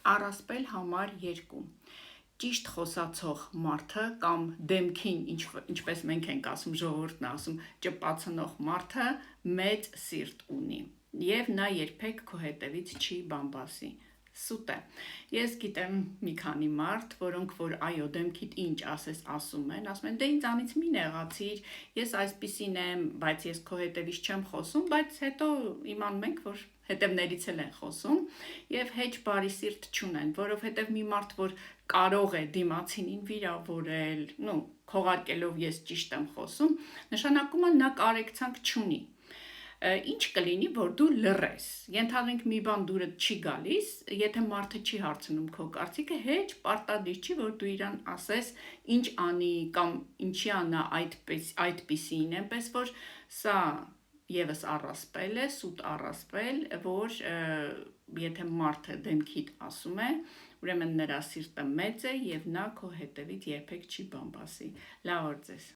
Առասպել համար 2 Ճիշտ խոսացող մարդը կամ դեմքին, ինչպես մենք ենք ասում, ժողովուրդն է ասում, ճպացնող մարդը մեծ սիրտ ունի և նա երբեք քո հետևից չի բամբասի։ Սուտ է։ Ես գիտեմ մի քանի մարդ, որոնք որ այո դեմքիդ ինչ ասես ասում են դե ինձանից մի նեղացիր, ես այսպիսին եմ, բայց ես քո հետևից չեմ խոսում, բայց հետո իմանում ենք, որ հետևներից էլ են խոսում և հեչ բարի սիրտ չունեն, որովհետև մի մարդ, որ կարող է դիմացինին վիրավորել, քողարկելով ես ճիշտ եմ խոսում, նշանակում է նա կարեկցանք չունի։ Ինչ կլինի, որ դու լռես, ենթադրենք մի բան դուրդ չի գալիս, եթե մարդը չի հարցնում քո կարծիքը, հեչ պարտադիր չի, որ դու իրան ասես ինչ անի կամ ինչի անա այդպիսին, այնպես որ սա ևս առասպել է, սուտ առասպել, որ եթե մարդը դեմքիդ ասում է, ուրեմն նրա սիրտը մեծ է և նա քո հետևից երբեք չի բամբասի։ Լավ օր ձեզ։